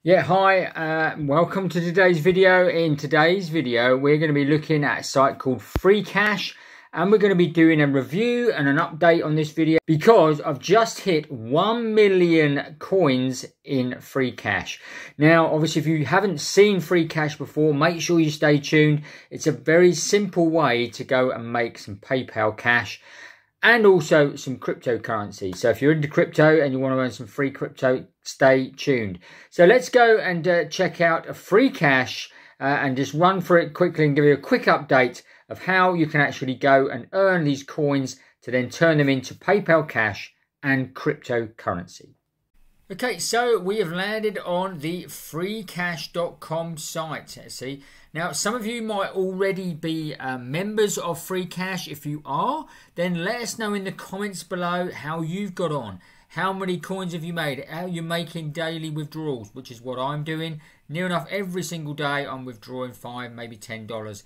Yeah, hi, welcome to today's video. In today's video, we're going to be looking at a site called Freecash, and we're going to be doing a review and an update on this video because I've just hit 1 million coins in Freecash. Now, obviously, if you haven't seen Freecash before, make sure you stay tuned. It's a very simple way to go and make some PayPal cash and also some cryptocurrency. So if you're into crypto and you want to earn some free crypto, stay tuned. So let's go and check out a Freecash and just run through it quickly and give you a quick update of how you can actually go and earn these coins to then turn them into PayPal cash and cryptocurrency. Okay, so we have landed on the freecash.com site. See, now some of you might already be members of Freecash. If you are, then let us know in the comments below how you've got on. How many coins have you made? How you're making daily withdrawals, which is what I'm doing. Near enough every single day I'm withdrawing $5, maybe $10.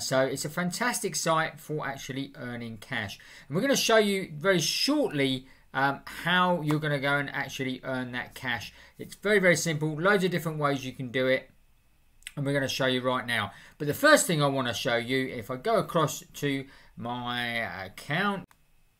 So it's a fantastic site for actually earning cash. And we're going to show you very shortly how you're going to go and actually earn that cash. It's very, very simple. Loads of different ways you can do it, and we're going to show you right now. But the first thing I want to show you, if I go across to my account,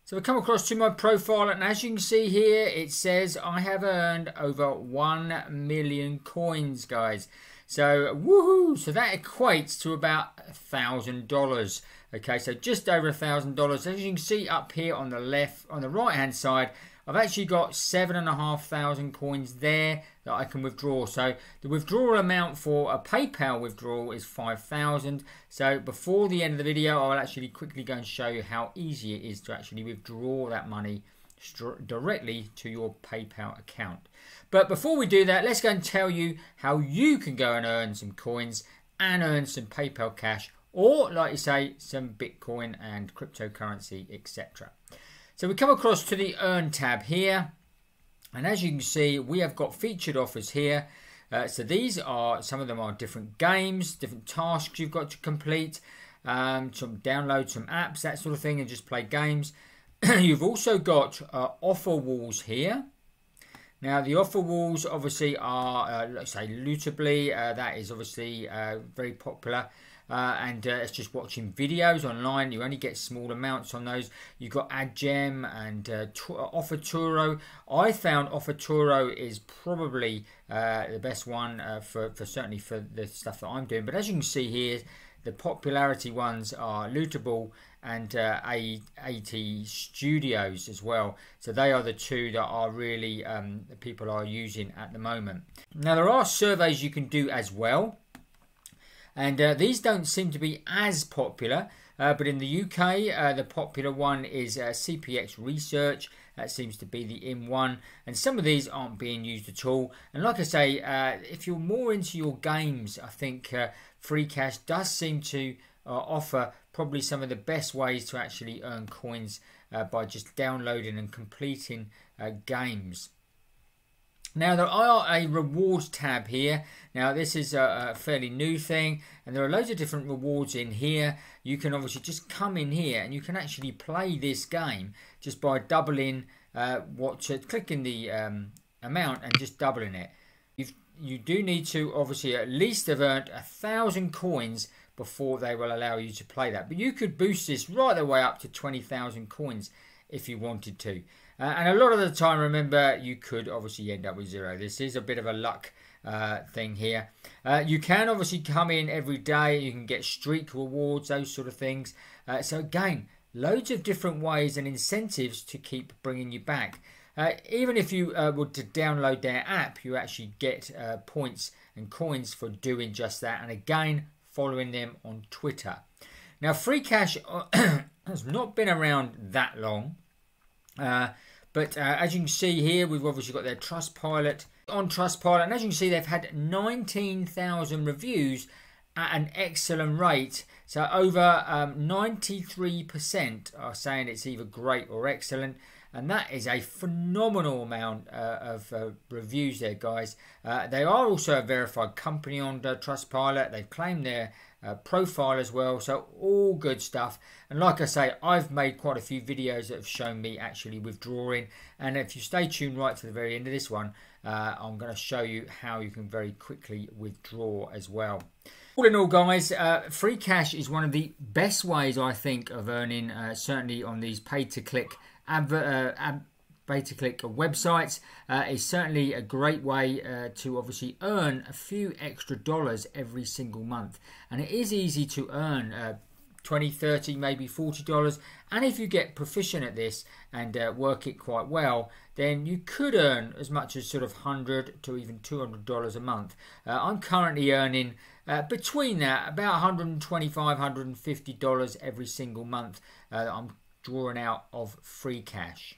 so we come across to my profile, and as you can see here, it says I have earned over 1 million coins, guys. So woohoo! So that equates to about $1,000. Okay, so just over $1,000. As you can see up here on the left, on the right hand side, I've actually got 7,500 coins there that I can withdraw. So the withdrawal amount for a PayPal withdrawal is 5,000. So before the end of the video, I will actually quickly go and show you how easy it is to actually withdraw that money directly to your PayPal account. But before we do that, let's go and tell you how you can go and earn some coins and earn some PayPal cash, or like you say, some Bitcoin and cryptocurrency, etc. So we come across to the Earn tab here, and as you can see, we have got featured offers here. So these are, some of them are different games, different tasks you've got to complete, some download some apps, that sort of thing, and just play games. You've also got offer walls here. Now the offer walls obviously are, let's say, lootably. That is obviously very popular. And it's just watching videos online. You only get small amounts on those. You've got AdGem and Offerturo. I found Offerturo is probably the best one for certainly for the stuff that I'm doing. But as you can see here, the popularity ones are Lootable and AT Studios as well. So they are the two that are really people are using at the moment. Now there are surveys you can do as well. And these don't seem to be as popular, but in the UK, the popular one is CPX Research. That seems to be the in one, and some of these aren't being used at all. And like I say, if you're more into your games, I think Freecash does seem to offer probably some of the best ways to actually earn coins by just downloading and completing games. Now there are a rewards tab here. Now this is a fairly new thing, and there are loads of different rewards in here. You can obviously just come in here and you can actually play this game just by doubling clicking the amount and just doubling it. You do need to obviously at least have earned 1,000 coins before they will allow you to play that. But you could boost this right the way up to 20,000 coins if you wanted to. And a lot of the time, remember, you could obviously end up with zero. This is a bit of a luck thing here. You can obviously come in every day. You can get streak rewards, those sort of things. So again, loads of different ways and incentives to keep bringing you back. Even if you were to download their app, you actually get points and coins for doing just that. And again, following them on Twitter. Now, Freecash has not been around that long. But as you can see here, we've obviously got their Trustpilot on Trustpilot, and as you can see, they've had 19,000 reviews at an excellent rate. So over 93% are saying it's either great or excellent, and that is a phenomenal amount of reviews there, guys. They are also a verified company on Trustpilot. They've claimed their profile as well. So all good stuff. And like I say, I've made quite a few videos that have shown me actually withdrawing. And if you stay tuned right to the very end of this one, I'm going to show you how you can very quickly withdraw as well. All in all, guys, Freecash is one of the best ways, I think, of earning, certainly on these pay-to-click websites. Is certainly a great way to obviously earn a few extra dollars every single month. And it is easy to earn $20, $30, maybe $40. And if you get proficient at this and work it quite well, then you could earn as much as sort of $100 to even $200 a month. I'm currently earning between that about $125, $150 every single month I'm drawing out of Freecash.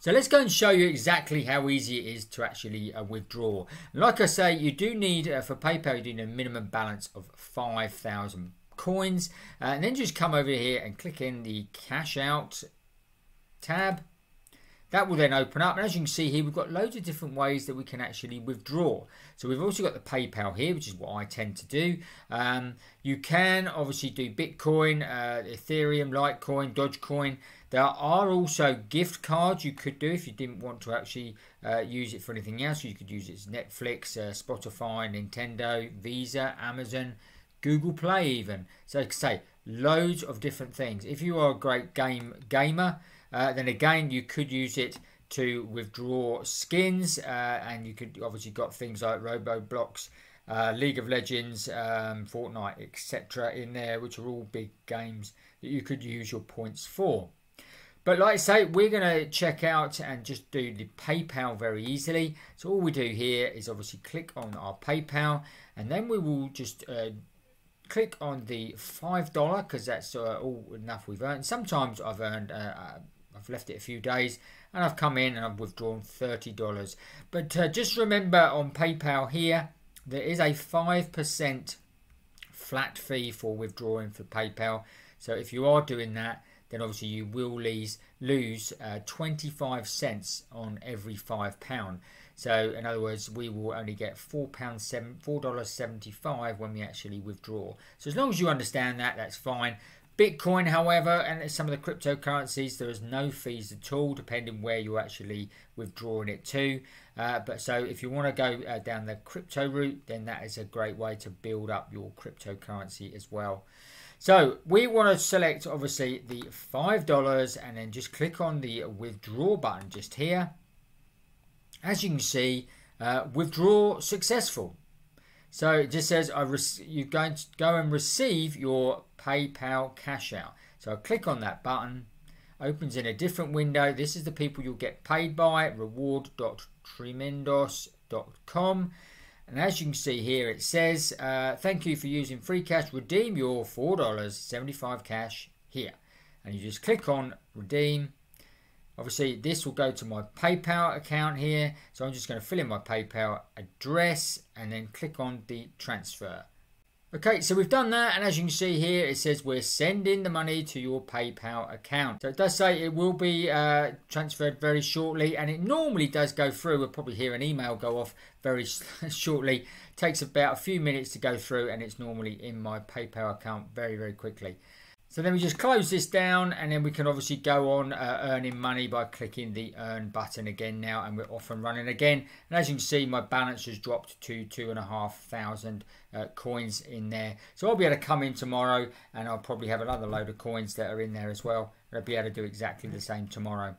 So let's go and show you exactly how easy it is to actually withdraw. Like I say, you do need, for PayPal, you do need a minimum balance of 5,000 coins. And then just come over here and click in the Cash Out tab. That will then open up, and as you can see here, we've got loads of different ways that we can actually withdraw. So we've also got the PayPal here, which is what I tend to do. You can obviously do Bitcoin, Ethereum, Litecoin, Dogecoin. There are also gift cards you could do if you didn't want to actually use it for anything else. You could use it as Netflix, Spotify, Nintendo, Visa, Amazon, Google Play even. So like I say, loads of different things. If you are a great gamer, then again you could use it to withdraw skins, and you could obviously got things like Roblox, League of Legends, Fortnite, etc. in there, which are all big games that you could use your points for. But like I say, we're going to check out and just do the PayPal very easily. So all we do here is obviously click on our PayPal, and then we will just click on the $5 because that's all enough we've earned. Sometimes I've earned, I've left it a few days and I've come in and I've withdrawn $30. But just remember on PayPal here, there is a 5% flat fee for withdrawing for PayPal. So if you are doing that, then obviously you will lose 25 cents on every £5. So in other words, we will only get $4.75 when we actually withdraw. So as long as you understand that, that's fine. Bitcoin, however, and some of the cryptocurrencies, there is no fees at all, depending where you're actually withdrawing it to. But so if you want to go down the crypto route, then that is a great way to build up your cryptocurrency as well. So we want to select obviously the $5 and then just click on the withdraw button just here. As you can see, withdraw successful. So it just says you're going to go and receive your PayPal cash out. So I click on that button, opens in a different window. This is the people you'll get paid by, reward.tremendos.com. And as you can see here, it says, thank you for using Freecash. Redeem your $4.75 cash here. And you just click on redeem. Obviously, this will go to my PayPal account here. So I'm just going to fill in my PayPal address and then click on the transfer. Okay, so we've done that. And as you can see here, it says we're sending the money to your PayPal account. So it does say it will be transferred very shortly. And it normally does go through. We'll probably hear an email go off very shortly. It takes about a few minutes to go through. And it's normally in my PayPal account very, very quickly. So then we just close this down, and then we can obviously go on earning money by clicking the earn button again now, and we're off and running again. And as you can see, my balance has dropped to 2,500 coins in there. So I'll be able to come in tomorrow, and I'll probably have another load of coins that are in there as well. I'll be able to do exactly the same tomorrow.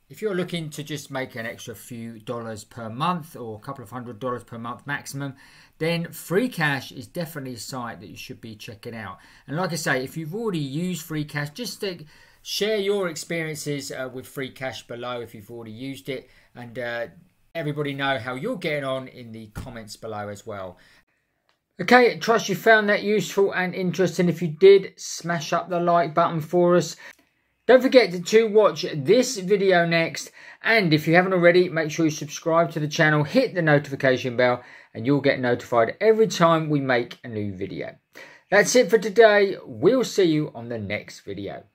If you're looking to just make an extra few dollars per month or a couple of $100 per month maximum, then Freecash is definitely a site that you should be checking out. And like I say, if you've already used Freecash, just share your experiences with Freecash below if you've already used it, and everybody know how you're getting on in the comments below as well. Okay, trust you found that useful and interesting. If you did, smash up the like button for us. Don't forget to watch this video next, and if you haven't already, make sure you subscribe to the channel, hit the notification bell, and you'll get notified every time we make a new video. That's it for today. We'll see you on the next video.